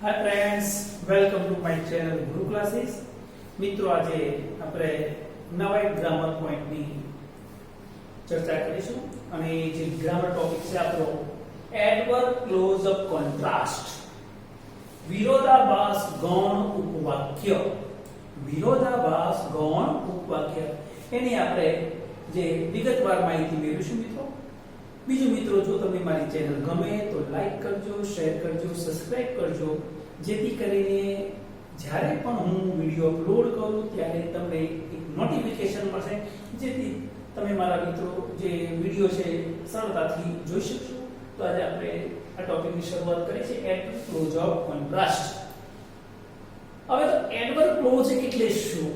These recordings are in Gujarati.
Hi friends, welcome to my channel Guru classes. મિત્રો, આજે આપણે નવા એક ગ્રામર પોઈન્ટની ચર્ચા કરીશું અને જે ગ્રામર ટોપિક છે આપણો એડવર્બ ક્લોઝ અપ કોન્ટ્રાસ્ટ. વિરોધાભાસ ગૌણ ઉપવાક્ય. વિરોધાભાસ ગૌણ ઉપવાક્ય એની આપણે જે વિગતવાર માહિતી મેળવીશું મિત્રો. બીજું મિત્રો, જો તમને મારી ચેનલ ગમે તો લાઈક કરજો, શેર કરજો, સબસ્ક્રાઇબ કરજો, જેથી કરીને જ્યારે પણ હું વિડિયો અપલોડ કરું ત્યારે તમને એક નોટિફિકેશન મળશે, જેથી તમે મારા મિત્રો જે વિડિયો છે સરળતાથી જોઈ શકશો. તો આજે આપણે આ ટોપિકની શરૂઆત કરીએ છીએ, એડવર્બ ક્લોઝ ઓફ કોન્ટ્રાસ્ટ. હવે તો એડવર્બ ક્લોઝ એટલે શું?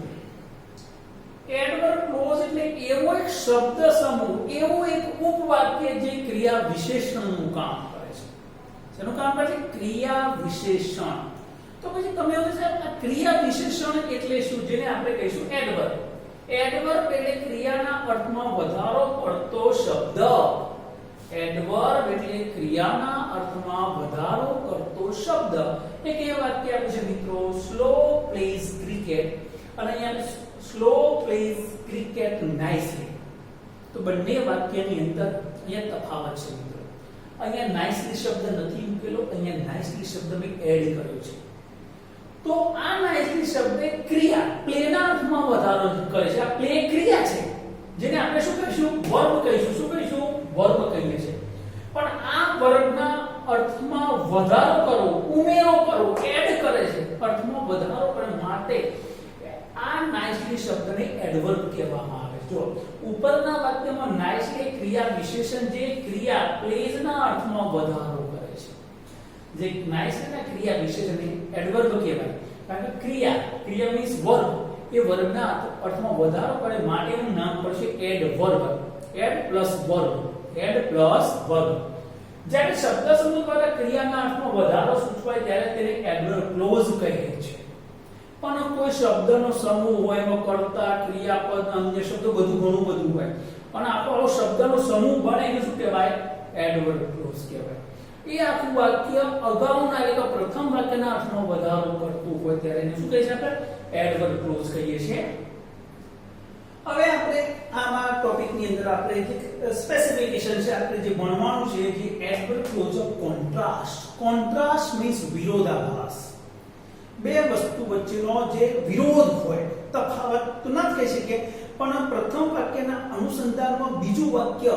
એડવર્બ ક્લોઝ એટલે એવો એક શબ્દ સમૂહ, એવો એક ઉપવાક્ય જે ક્રિયા વિશેષણનું કામ કરે છે. શેનું કામ કરે છે? ક્રિયા વિશેષણ. તો પછી તમે એવું છે આ ક્રિયા વિશેષણ એટલે શું, જેને આપણે કહીશું એડવર્બ. એડવર્બ એટલે ક્રિયાના અર્થમાં વધારો કરતો શબ્દ. એડવર્બ એટલે ક્રિયાના અર્થમાં વધારો કરતો શબ્દ. એક એ વાક્ય આપ્યું છે મિત્રો, સ્લો પ્લેઝ ક્રિકેટ, અને અહીંયા સ્લો પ્લેઝ ક્રિકેટ નાઇસલી. તો બંને વાક્યની અંદર અહીંયા તફાવત છે મિત્રો. અહીંયા નાઇસલી શબ્દ નથી મૂકેલો, અહીંયા નાઇસલી શબ્દ મેં એડ કર્યો છે. તો આ નાઇસલી શબ્દ ક્રિયા, પ્લેના અર્થમાં વધારો કરે છે. આ પ્લે ક્રિયા છે, જેને આપણે શું કહીશું? વર્બ કહીશું. શું કહીશું? વર્બ કહીએ છીએ. પણ આ વર્બના અર્થમાં વધારો કરવો, ઉમેરો કરવો, એડ કરે છે, અર્થમાં વધારો કરે માટે આ નાઇસલી શબ્દને એડવર્બ કહેવામાં આવે છે. જો ઉપરના વાક્યમાં નાઇસલી ક્રિયા વિશેષણ, જે ક્રિયા પ્લેઝના અર્થમાં વધારો કરે છે, જે નાઇસલીના ક્રિયા વિશેષણને એડવર્બ કહેવાય. કારણ કે ક્રિયા મીન્સ વર્બ, એ વર્બના અર્થમાં વધારો કરે માટે એનું નામ પડશે adverb. Ad plus verb, ad plus verb. જ્યારે શબ્દ સમૂહ દ્વારા ક્રિયાના અર્થમાં વધારો સૂચવાય ત્યારે તેને એડવર્બ ક્લોઝ કહે છે. પણ કોઈ શબ્દનો સમૂહ હોય, એમાં કર્તા, ક્રિયાપદ, અન્ય શબ્દો ઘણું બધું હોય, પણ આપણો શબ્દનો સમૂહ બને એને શું કહેવાય? એડવર્બ ક્લોઝ કહેવાય. એ આખું વાક્ય અગાઉના એટલે કે પ્રથમ વાક્યના અર્થમાં વધારો કરતું હોય ત્યારે એને શું કહે છે? આપણે એડવર્બ ક્લોઝ કહીએ છીએ. હવે આપણે આમાં ટોપિકની અંદર આપણે જે સ્પેસિફિકેશન છે, આપણે જે ભણવાનું છે, જે adverb clause of contrast. Contrast means વિરોધાભાસ. બે વસ્તુ વચ્ચેનો જે વિરોધ હોય, તફાવત તો ના કહી શકીએ, પણ પ્રથમ વાક્યના અનુસંધાનમાં બીજું વાક્ય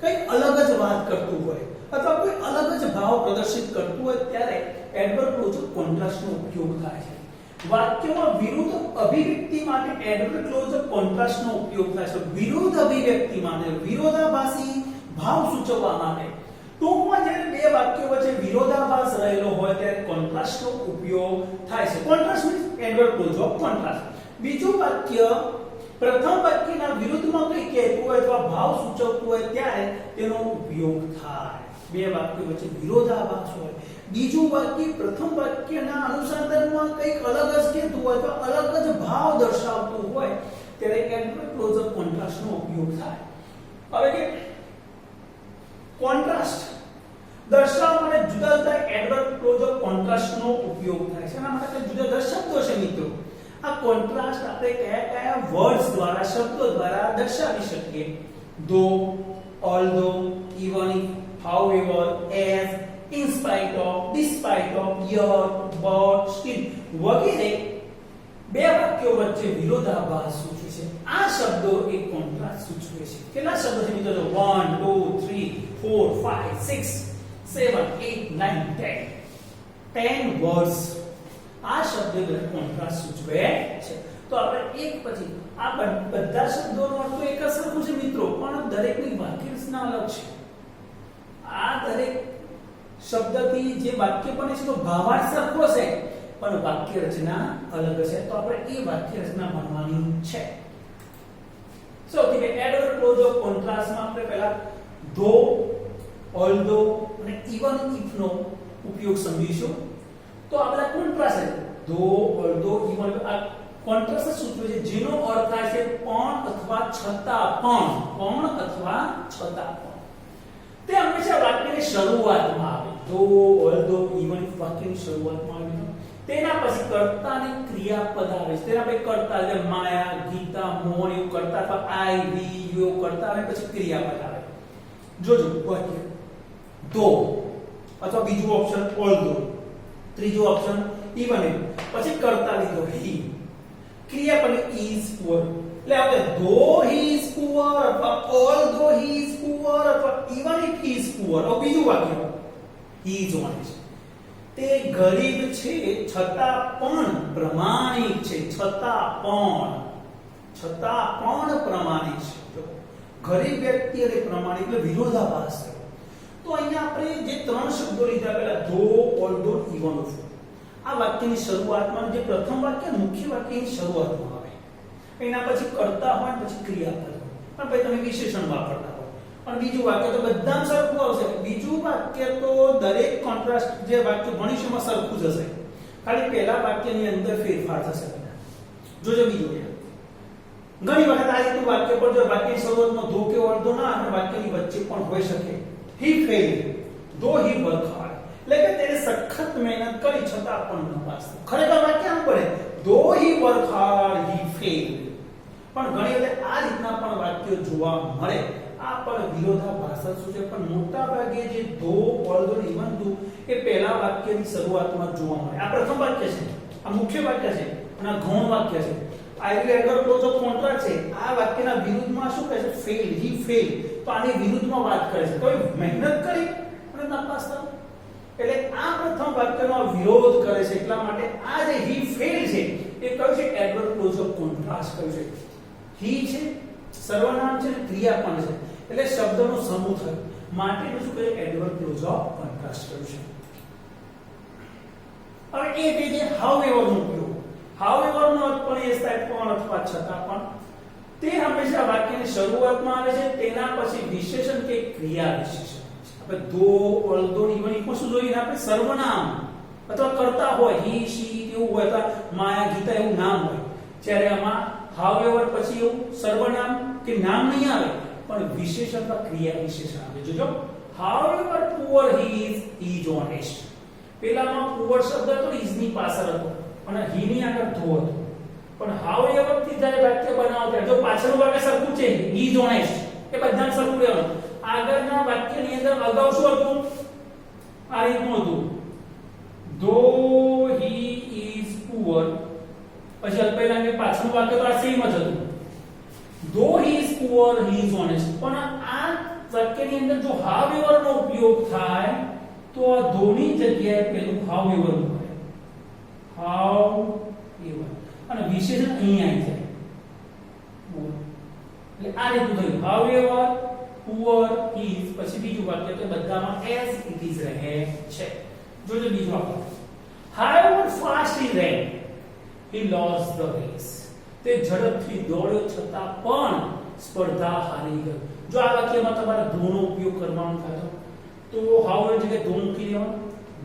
કંઈક અલગ જ વાત કરતું હોય અથવા કોઈ અલગ જ ભાવ પ્રદર્શિત કરતું હોય ત્યારે એડવર્બ ક્લોઝ ઓફ કોન્ટ્રાસ્ટનો ઉપયોગ થાય છે. વાક્યમાં વિરુદ્ધ અભિવ્યક્તિ માટે એડવર્બ ક્લોઝ ઓફ કોન્ટ્રાસ્ટનો ઉપયોગ થાય છે. વિરુદ્ધ અભિવ્યક્તિ માટે, વિરોધાભાસી ભાવ સૂચવવા માટે. ટૂંકમાં જ્યારે બે વાક્યો વચ્ચે વિરોધાભાસ રહેલો હોય ત્યારે કોન્ટ્રાસ્ટનો ઉપયોગ થાય છે. Contrast means adverb clause of contrast. બીજું વાક્ય પ્રથમ વાક્યના વિરુદ્ધમાં કંઈ કહેતું હોય અથવા ભાવ સૂચવતું હોય ત્યારે તેનો ઉપયોગ થાય. બે વાક્યો વચ્ચે વિરોધાભાસ હોય, બીજું વાક્ય પ્રથમ વાક્યના અનુસંધાનમાં કંઈક અલગ જ કહેતું હોય અથવા અલગ જ ભાવ દર્શાવતું હોય ત્યારે એડવર્બ ક્લોઝ ઓફ કોન્ટ્રાસ્ટનો ઉપયોગ થાય. હવે કે કોન્ટ્રાસ્ટ દર્શાવવા માટે જુદા જુદા એડવર્બ ક્લોઝ ઓફ કોન્ટ્રાસ્ટનો ઉપયોગ થાય છે. એના માટે જુદા જુદા શબ્દો છે મિત્રો. આ કોન્ટ્રાસ્ટ આપણે કયા વર્ડ્સ દ્વારા, શબ્દો દ્વારા દર્શાવી શકીએ? though, although, even if, however, as, in spite of, despite of, yet, but, still વગેરે બે વાક્યો વચ્ચે વિરોધાભાસ સૂચવે છે. આ શબ્દો એક કોન્ટ્રાસ્ટ સૂચવે છે. કેટલા શબ્દો છે મિત્રો? 1 2 3 4 5 6 7 8 9 10 વર્ડ્સ આ શબ્દો કોન્ટ્રાસ્ટ સૂચવે છે. તો આપણે એક પછી આ બધા શબ્દોનો અર્થ એક જ સરખો છે મિત્રો, પણ દરેકની વાક્ય રચના અલગ છે. આ દરેક શબ્દથી જે વાક્ય બને છે તો ભાવાર્થ સરખો છે, પણ વાક્ય રચના અલગ છે. તો આપણે એ વાક્ય રચના ભણવાની છે. સૌથી પહેલા એડવર્બ ક્લોઝ ઓફ કોન્ટ્રાસ્ટમાં આપણે પહેલા though, although અને even if નો ઉપયોગ સમજીશું. તો આ બધા કોન્ટ્રાસ્ટ છે. though, although, even, આ કોન્ટ્રાસ્ટ સૂચવે છે જેનો અર્થ થાય છે પણ અથવા છતાં પણ. પણ અથવા છતાં પણ. તે હંમેશા વાક્યની શરૂઆતમાં આવે. ધો ઓલ્ધો ઇવન ઇફ વાક્યની શરૂઆતમાં આવી તો તેના પછી કર્તા અને ક્રિયાપદ આવે છે. તેના પછી કર્તા એટલે માયા, ગીતા, મોહન એવું કર્તા અથવા આઈ, વી, યુ કર્તા આવે પછી ક્રિયાપદ આવે. જોજો વાક્ય ધો અથવા બીજું ઓપ્શન ઓલ્ધો, ત્રીજું ઓપ્શન ઇવન ઇફ, પછી કર્તા લીધો હી, ક્રિયાપદ ઇઝ પુઅર. એટલે આપણે ધો હી ઇઝ પુઅર અથવા ઓલ્ધો હી ઇઝ પુઅર અથવા even if he is poor. હવે બીજું વાક્ય હી ઇઝ ઓનેસ્ટ. તે ગરીબ છે છતાં પણ પ્રમાણિક છે. છતાં પણ પ્રમાણિક છે. ગરીબ વ્યક્તિ અને પ્રમાણિક એટલે વિરોધાભાસ થયો. તો અહીંયા આપણે જે ત્રણ શબ્દો લીધા પહેલા ધો ઓલ્ધો ઇવન ઇફ, આ વાક્યની શરૂઆતમાં જે પ્રથમ વાક્ય મુખ્ય વાક્યની શરૂઆતમાં આવે, એના પછી કર્તા હોય પછી ક્રિયાપદ હોય, પણ પછી તમે વિશેષણ વાપરતા હોય. પણ બીજું વાક્ય તો બધામાં સરખું આવશે. બીજું વાક્ય તો દરેક કોન્ટ્રાસ્ટ જે વાક્ય ભણીશું એમાં સરખું જ હશે, ખાલી પહેલા વાક્યની અંદર ફેરફાર થશે. જોજો બીજું ઘણી વખત આ રીતનું વાક્ય પર જો વાક્યની શરૂઆતમાં ધો કે ઓલ્ધો ના અને વાક્યની વચ્ચે પણ હોઈ શકે. He failed though he worked hard. એટલે કે તેને સખત મહેનત કરી છતાં પણ ન પાસ થયો. ખરેખર વાક્ય આમ પડે though he worked hard he failed. પણ ઘણી વખત આ રીતના પણ વાક્યો જોવા મળે. આ પણ વિરોધાભાસ સૂચક, પણ મોટા ભાગે જે ધો ઓલ્ધો ઇવન ધો એ પહેલા વાક્યની શરૂઆતમાં જોવા મળે. આ પ્રથમ વાક્ય છે, આ મુખ્ય વાક્ય છે અને આ ગૌણ વાક્ય છે. આઈવી એડવર્બ ક્લોઝ ઓફ કોન્ટ્રાક્ટ છે. આ વાક્યના વિરુદ્ધમાં શું કહે છે? Fail, he fell. તો આની વિરુદ્ધમાં વાત કરે છે. કોઈ મહેનત કરી અને નાપાસ થયો. એટલે આ પ્રથમ વાક્યનો વિરોધ કરે છે. એટલા માટે આ જે હી ફેલ છે એ કયું છે? એડવર્બ ક્લોઝ ઓફ કોન્ટ્રાસ્ટ કયું છે? હી છે, સર્વનામ છે અને ક્રિયા પણ છે. એટલે શબ્દનો સમૂહ થયો. માટે શું કહે? એડવર્બ ક્લોઝ ઓફ કોન્ટ્રાસ્ટ કયું છે. હવે એ જે હાઉએવર નો ઉપયોગ, હાઉએવર નો અર્થ પણ એ થાય પણ અથવા છતાં પણ, તે હંમેશા વાક્યની શરૂઆતમાં આવે છે. તેના પછી વિશેષણ કે ક્રિયા વિશેષણ. આપણે ધો ઓલ્ધો ઇવન ઇફ શું જોઈએ? આપણે સર્વનામ અથવા કર્તા હોય, હી, શી એવું હોય, અથવા માયા, ગીતા એવું નામ હોય. જ્યારે આમાં હાઉએવર પછી એવું સર્વનામ કે નામ નહીં આવે, પણ વિશેષણ અથવા ક્રિયા વિશેષણ આવે. જોજો however poor he is honest. પેલામાં પુઅર શબ્દ હતો, ઇઝ ની પાછળ હતો અને હી ની આગળ ધો હતો. પણ હાઉએવર થી જ્યારે વાક્ય બનાવતા જો પાછળનું વાક્ય સરખું છે, હી ઇઝ ઓનેસ્ટ, એ બધાને સરખું રહેવાનું. આગળના વાક્યની અંદર અગાઉ શું હતું? આ રીતનું હતું, ધો હી ઇઝ પુઅર, પછી અલ્પેલાંગે પાછળનું વાક્ય તો આ સેમ જ હતું, ધો he is poor he is honest. પણ આ વાક્યની અંદર જો હાઉએવર નો ઉપયોગ થાય તો આ ધો ની જગ્યાએ પેલું હાઉએવર મૂકે, હાઉએવર, અને વિશેષણ અહીં આવી જાય. એટલે આ રીતનું થયું, હાઉએવર પુઅર ઇઝ, પછી બીજું વાક્ય તો બધામાં એઝ ઇટ ઇઝ રહે છે. જોજો બીજું વાક્ય, however fast he ran he lost the race. તે ઝડપથી દોડ્યો છતાં પણ સ્પર્ધા હારી ગયો. જો આ વાક્યમાં તમારે ધો નો ઉપયોગ કરવાનો થાય તો however જગ્યાએ ધો મૂકી દેવાનો,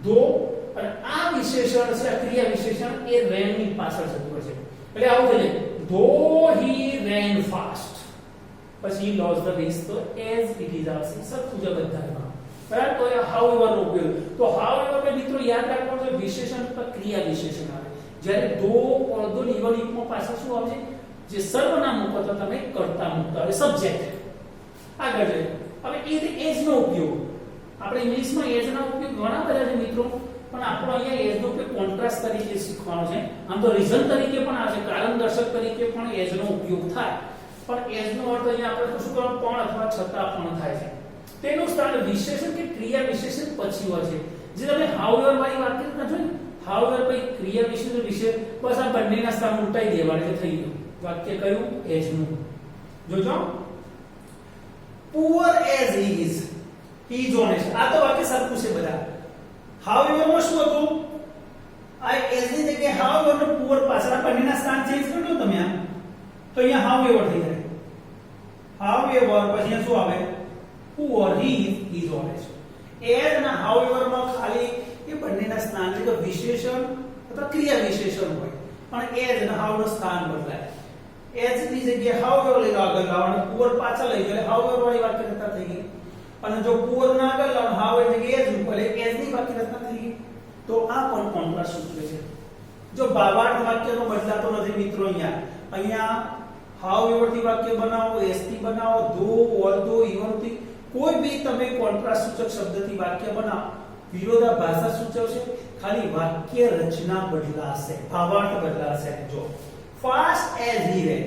ધો અને આ વિશેષણ છે, આ ક્રિયા વિશેષણ એ ran ની પાછળ જતું હશે. એટલે આવું થઈ જાય, though he ran fast, પછી he lost the race, તો as it is આવશે સરખું જ બધામાં. બરાબર? તો આ however નો ઉપયોગ. તો however ને મિત્રો યાદ રાખવાનું છે, વિશેષણ પર ક્રિયા વિશેષણ આવે. જ્યારે ધો ઓલ્ધો ઇવન ઇફ માં પાછળ શું આવશે? જે સર્વનામ મૂકો તો તમે કર્તા મૂકતા હોય, સબ્જેક્ટ. આગળ જોઈએ. હવે એ એજ નો ઉપયોગ, આપણે ઇંગ્લિશમાં એજ ના ઉપયોગ ઘણા બધા છે મિત્રો, પણ આપણો અહીંયા એજ નો ઉપયોગ કોન્ટ્રાસ્ટ તરીકે શીખવાનો છે. આમ તો રીઝન તરીકે પણ આવે છે, કારણ દર્શક તરીકે પણ એજ નો ઉપયોગ થાય, પણ એજ નો અર્થ અહીંયા આપણે શું કરવાનું? પણ અથવા છતાં પણ થાય છે. તેનું સ્થાન વિશેષણ કે ક્રિયા વિશેષણ પછી હોય છે. જે તમે હાઉએવર વાળી વાત કરી જોઈ, હાઉએવર પછી ક્રિયા વિશેષણ વિશે બસ આ બંનેના સ્થાન ઉલટાઈ દેવાના એટલે થઈ ગયું. વાક્ય કયું? એજ નું. જોજો, poor as he is, he is honest. આ તો વાક્ય સરખું છે બધા. હાઉએવર માં શું હતું? આ એઝ ની જગ્યાએ હાઉએવર નો પુઅર પાછળ આ બંનેના સ્થાન ચેન્જ કરી દો તમે આમ, તો અહીંયા હાઉએવર થઈ જાય. હાઉએવર પછી શું આવે? Poor he is honest. As ના હાઉએવર માં ખાલી એ બંનેના સ્થાન છે કે વિશેષણ અથવા ક્રિયા વિશેષણ હોય, પણ એઝ અને હાઉ નું સ્થાન બદલાય. એઝ ની જગ્યાએ હાઉએવર લઈ આગળ લાવવાનું, પુઅર પાછળ લઈ ગયો, હાઉએવર વાળી વાક્યતા થઈ ગઈ. અને જો પુઅર ના આગળ લાવ હાવ એટલે એજ ઉપર એટલે એજ ની વાક્ય રચના થઈ ગઈ. તો આ પણ કોન્ટ્રાસ્ટ સૂચવે છે. જો ભાવાર્થ વાક્યનો બદલાતો નથી મિત્રો. અહીંયા હાવ એવરથી વાક્ય બનાવો, એસ થી બનાવો, ધો, ઓલ્ધો, ઇવન થી કોઈ બી તમે કોન્ટ્રાસ્ટ સૂચક શબ્દથી વાક્ય બનાવો, વિરોધાભાસ સૂચવશે, ખાલી વાક્ય રચના બદલાશે, ભાવાર્થ બદલાશે. જો ફાસ્ટ એઝ હી રેન,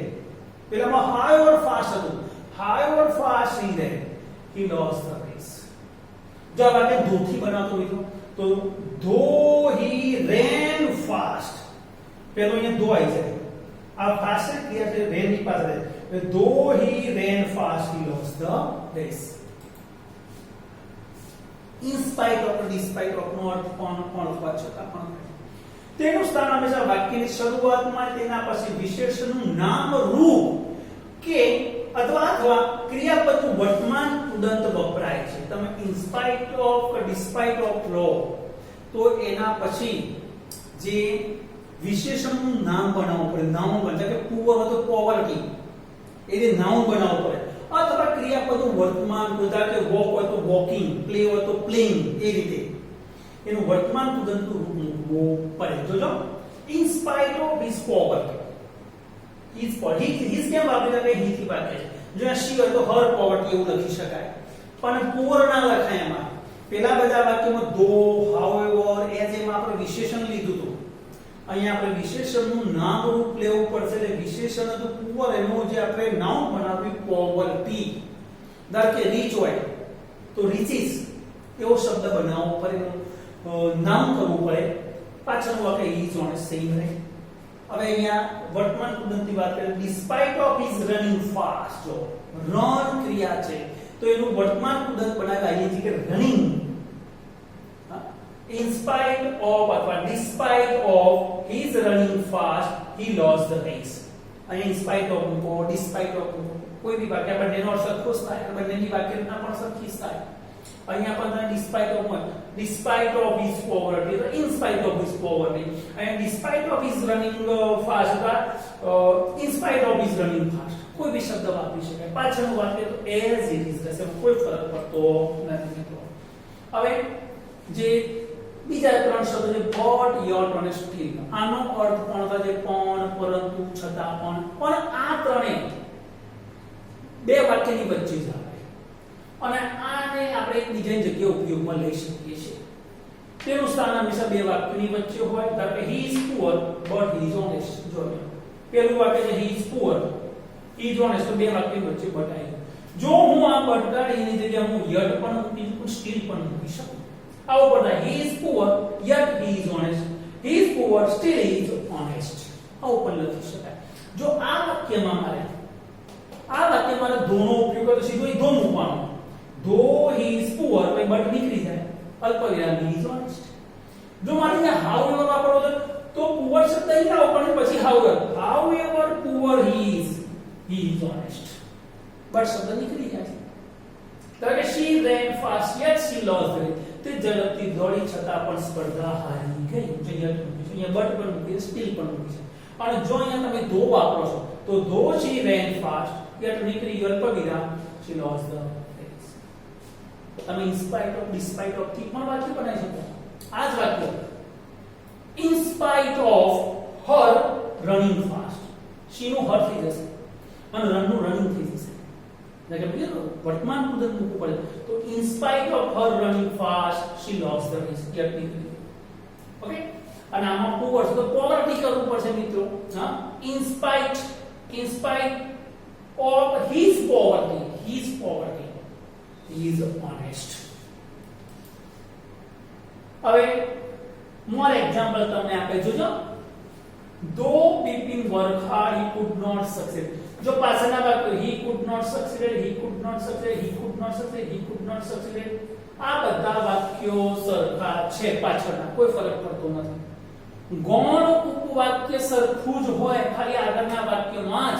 પેલામાં હાવ ઓર ફાસ્ટ હતું, however fast he ran, he lost the race. જો આ વાક્ય ધો થી બનાવતો મિત્રો તો ધો હી રેન ફાસ્ટ, પેલો અહીંયા ધો આવી જાય, આ ફાસ્ટ ક્રિયા છે રેન ની પાસે, though he ran fast he lost the race. In spite of, despite of નો અર્થ પણ હોવા છતાં પણ તેનું સ્થાન હંમેશા વાક્યની શરૂઆતમાં તેના પછી વિશેષણનું નામ રૂપ કે અથવા ક્રિયાપદનું વર્તમાન ઉદંત વપરાય છે. તમે in spite of કે despite of લો તો એના પછી જે વિશેષણનું નામ બનાવવું પડે. નાઉન બનશે કે પુઅર હતો પોવર્ટી, એટલે નાઉન બનાવવું પડે. અથવા ક્રિયાપદનું વર્તમાન ઉદાહરણ કે વોક હોય તો વોકિંગ, પ્લે હોય તો પ્લેઇંગ, એ રીતે એનું વર્તમાન ઉદંતનું રૂપ મૂકવું પડે. જોજો in spite of his poverty, his કેમ વાપરે છે? he થી વાપરે છે. જો આ she હોય તો her poverty એવું લખી શકાય, પણ પુઅર ના લખાય. એમાં પેલા બધા વાક્યમાં ધો, however, as એમાં આપણે વિશેષણ લીધું હતું. અહીંયા આપણે વિશેષણનું નામ રૂપ લેવું પડશે. એટલે વિશેષણ હતું પુઅર, એનું જે આપણે નાઉન બનાવ્યું પોવર્ટી. ધારો કે રીચ હોય તો રીચીસ એવો શબ્દ બનાવવો પડે, નામ કરવું પડે. પાછળનું વાક્ય ઇઝ ઓન સેમ રહે. હવે અહીંયા વર્તમાન ઉદંતની વાત કરીએ. Despite of is running fast, જો રન ક્રિયા છે તો એનું વર્તમાન ઉદંત બનાવ્યું છે કે રનિંગ. In spite of અથવા despite of his running fast he lost the race. અહીં in spite of મૂકો, despite of મૂકો, કોઈ બી વાક્ય બંનેનો અર્થ સરખો જ થાય, બંનેની વાક્યરચના પણ સરખી જ થાય. અહીંયા પણ despite of હોય, despite of his poverty, in spite of his poverty, and despite of his running fast, in spite of his running fast. કોઈ બી શબ્દ વાપરી શકાય. પાછળનું વાક્ય તો as it is રહેશે, કોઈ ફરક પડતો નથી મિત્રો. હવે જે બીજા ત્રણ શબ્દો છે but, yet અને still, આનો અર્થ પણ થાય છે પણ, પરંતુ, છતાં પણ આ ત્રણે બે વાક્યની વચ્ચે જ આવે અને આને આપણે એકબીજાની જગ્યાએ ઉપયોગમાં લઈ શકીએ છીએ. તેનું સ્થાન હંમેશા બે વાક્યોની વચ્ચે હોય. ધારો કે he is poor but he is honest. જો પેલું વાક્ય છે he is poor, he is honest, તો બે વાક્યની વચ્ચે but આવી ગયું. જો હું આ but કાઢીની જગ્યાએ હું yet પણ મૂકી શકું, still પણ મૂકી શકું. આવું પડતા he is poor yet he is honest, he is poor still he is honest. આવું પણ લખી શકાય. જો આ વાક્યમાં મારે ધોનો ઉપયોગ કરો, સીધો ધો મૂકવાનો. ધો he is poor પછી but નીકળી જાય, અલ્પવિરામ he is honest. જો મારે however વાપરવો છે તો poor શબ્દ અહીં લાવો પણ પછી however poor he is honest, but શબ્દ નીકળી જાય છે. તો કે she ran fast yet she lost the race. તે ઝડપથી દોડી છતાં પણ સ્પર્ધા હારી ગઈ. અહીંયા બટ પણ મૂકી, સ્ટીલ પણ મૂકી છે. અને જો અહીંયા તમે ધો વાપરો છો તો ધો she ran fast yet નીકળી ગયો અલ્પવિરામ she lost the race. તમે in spite of, despite of થી પણ વાક્ય બનાવી શકો. આ જ વાક્ય in spite of her running fast, she નું her થઈ જશે અને run નું running થઈ જશે. વર્તમાન ઉદંત મૂકવું પડે તો in spite of her running fast she lost the race. Okay, અને આમાં પુઅર તો પોવર્ટી કરવું પડશે મિત્રો. હા, in spite of his poverty he is honest. હવે મોર એક્ઝામ્પલ તમને આપે જોજો. though Bipin work hard he could not succeed. જો પાછળના વાક્યો he could not succeed, આ બધા વાક્યો સરખા છે, પાછળના કોઈ ફરક પડતો નથી. ગૌણ ઉપવાક્ય સરખું જ હોય, ખાલી આગળના વાક્યમાં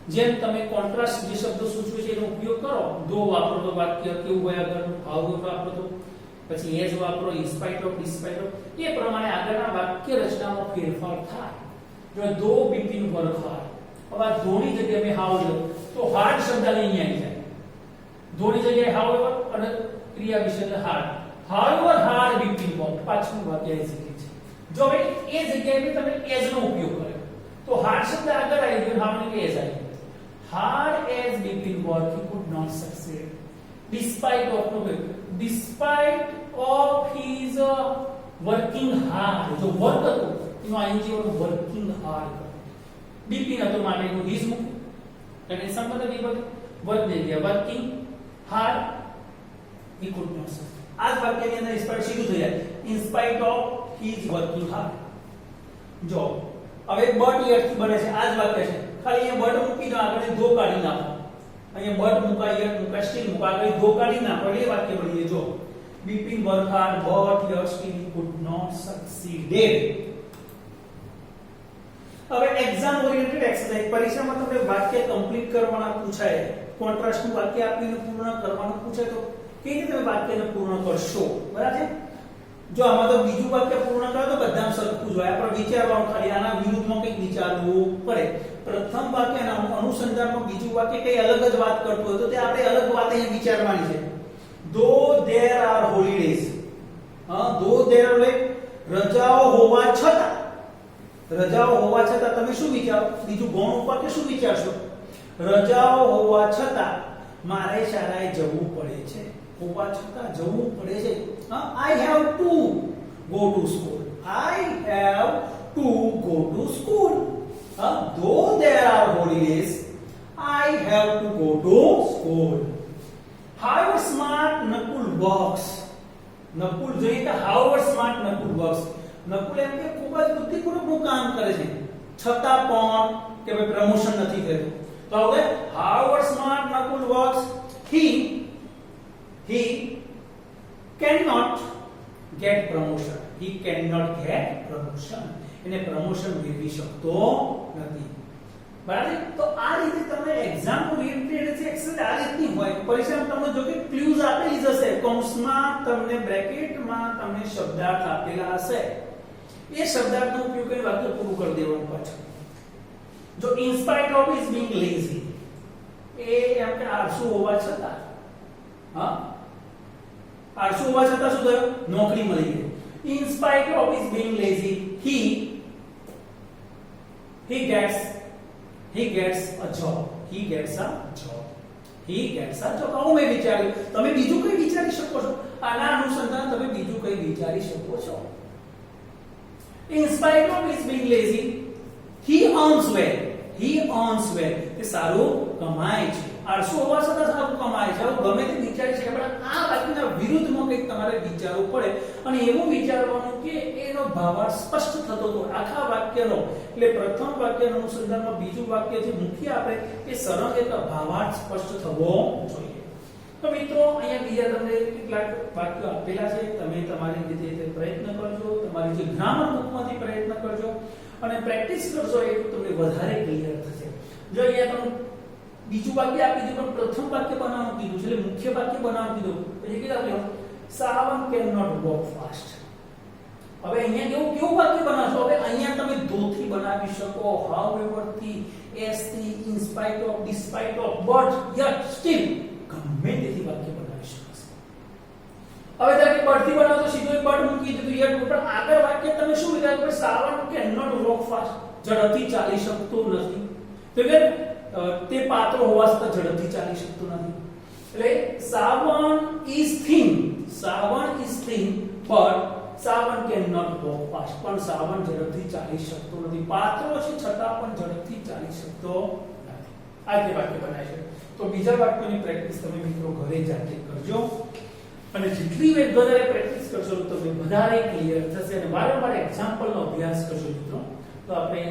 જ જેમ તમે કોન્ટ્રાસ્ટ જે શબ્દો સૂચવે છે એનો ઉપયોગ કરો. ધો વાપરો તો વાક્ય કેવું હોય આગળનું, however વાપરો તો પછી as વાપરો, in spite of, despite of, એ પ્રમાણે આગળના વાક્ય રચનામાં ફેરફાર થાય. જો ધો Bipin work hard, હવે ધોની જગ્યાએ મેં હાવ લ્યો તો હાર્ડ શબ્દ અહીં આવી જાય. ધોની જગ્યાએ however અને ક્રિયા વિશેષણ hard. however hard we feel walk. પાછળનું વાક્ય એ શીખી છે. જો હવે એ જગ્યાએ તમે as નો ઉપયોગ કર્યો તો hard શબ્દ આગળ આવી ગયો, how ને as આવી ગયો. hard as we feel walk he could not succeed despite of his working hard. જો વર્ક હતો એનો ing વાળું working hard. બીપી હતો માટે એનું his મૂક્યું અને સંબંધ વિભાગ વર્ક દે ગયા working hard he could not succeed. આ જ વાક્યની અંદર સ્પષ્ટ સીધું થઈ જાય in spite of his working hard. જો હવે બટ યટ થી બને છે આ જ વાક્ય છે, ખાલી અહીંયા બટ મૂકી દો, આગળ ધો કાઢી નાખો. અહીંયા બટ મુકા યટ મુકા સ્ટીલ મુકા આગળ ધો કાઢી નાખો એટલે એ વાક્ય બની જાય. જો Bipin work hard but yet steel could not succeeded. હવે એક્ઝામ ઓરિએન્ટેડ એક્સરસાઇઝ, પરીક્ષામાં તમને વાક્ય કમ્પ્લીટ કરવાના પૂછાય, કોન્ટ્રાસ્ટનું વાક્ય આપીને પૂર્ણ કરવાનું પૂછાય તો કેવી રીતે તમે વાક્યને પૂર્ણ કરશો? બરાબર છે. જો આમાં તો બીજું વાક્ય પૂર્ણ કરો તો બધામાં સરખું જ હોય, આપણે વિચારવાનું ખાલી આના વિરુદ્ધમાં કંઈક વિચારવું પડે. પ્રથમ વાક્યના અનુસંધાનમાં બીજું વાક્ય કઈ અલગ જ વાત કરતું હોય તો તે આપણે અલગ વાત અહીંયા વિચારવાની છે. though there are holidays, though there are રજાઓ હોવા છતાં, રજાઓ હોવા છતાં તમે શું વિચારો? બીજું ગૌણ વાક્ય શું વિચારશો? રજાઓ હોવા છતાં મારે શાળાએ જવું પડે છે. હોવા છતાં જવું પડે છે. I have to go to school. I have to go to school. Though there are holidays, I have to go to school. However smart Nakul works. Nakul જોઈએ કે however smart Nakul works. Nakul એમ કે ખૂબ જ બુદ્ધિપૂર્વકનું કામ કરે છે છતાં પણ કે ભાઈ પ્રમોશન નથી કર્યું. તો હવે however smart Nakul works, he cannot get promotion. He cannot get promotion. એને પ્રમોશન મેળવી શકતો નથી. બરાબર. તો આ રીતે તમે એક્ઝામ ઓરિએન્ટેડ એક્સરસાઇઝ આ રીતની હોય. પરીક્ષામાં તમને જો કે ક્લૂઝ આપેલી હશે, કૌંસમાં તમને બ્રેકેટમાં તમને શબ્દાર્થ આપેલા હશે, એ શબ્દાર્થનો ઉપયોગ કરીને વાક્ય પૂરું કરી દેવાનું પાછું. જો in spite of his being lazy, એ એમ કે આળસુ હોવા છતાં, આળસુ હોવા છતાં શું થયું? નોકરી મળી ગઈ. in spite of his being lazy, he gets a job. He gets a job. આવું મેં વિચાર્યું. તમે બીજું કઈ વિચારી શકો છો? આના અનુસંધાન તમે બીજું કઈ વિચારી શકો છો? in spite of his being lazy, he earns well. એ સારું કમાય છે. આળસુ હોવા છતાં સારું કમાય છે. આવું ગમે તે વિચારી શકે, પણ આ વાક્યના વિરુદ્ધમાં કંઈક તમારે વિચારવું પડે અને એવું વિચારવાનું કે એનો ભાવાર્થ સ્પષ્ટ થતો હતો આખા વાક્યનો. એટલે પ્રથમ વાક્યનું અનુસંધાનમાં બીજું વાક્ય જે મૂકીએ આપણે એ સરળ એક ભાવાર્થ સ્પષ્ટ થવો જોઈએ. તો મિત્રો અહીંયા બીજા તમને કેટલાક વાક્યો આપેલા છે, તમે તમારી રીતે પ્રયત્ન કરજો, તમારી જે ગ્રામર બુકમાંથી પ્રયત્ન કરજો અને પ્રેક્ટિસ કરશો એટલું તમને વધારે ક્લિયર થશે. જો અહીંયા તમે બીજું વાક્ય આપી દીધું પણ પ્રથમ વાક્ય બનાવવાનું કીધું છે, એટલે મુખ્ય વાક્ય બનાવવાનું કીધું પછી કીધું આપણે Savan cannot walk fast. હવે અહીંયા કેવું વાક્ય બનાવશો? હવે અહીંયા તમે do થી બનાવી શકો, however થી, as થી, in spite of, despite of, but yet still, ગમે તેથી વાક્ય બનાવી શકો. હવે તમે but થી બનાવો તો સીધું but મૂકી દીધું yet, પણ આગળ વાક્ય તમે શું વિચારો કે Savan cannot walk fast, ઝડપથી ચાલી શકતો નથી. તો કે તે પાત્ર હોવા છતાં ઝડપથી ચાલી શકતો નથી. એટલે Savan is thin, but Savan cannot walk fast. પણ Savan ઝડપથી ચાલી શકતો નથી. પાત્રો છે છતાં પણ ઝડપથી ચાલી શકતો નથી. આ રીતે વાક્ય બનાય છે. તો બીજા વાક્યની પ્રેક્ટિસ તમે મિત્રો ઘરે જાતે કરજો અને જેટલી વધારે પ્રેક્ટિસ કરશો તો તમે વધારે ક્લિયર થશે અને વારંવાર એક્ઝામ્પલનો અભ્યાસ કરશો મિત્રો. તો આપણે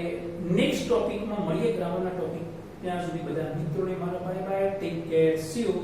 નેક્સ્ટ ટોપિકમાં મળીએ, ગ્રામરના ટોપિક. ત્યાં સુધી બધા મિત્રોને મારો bye bye, take care, C you.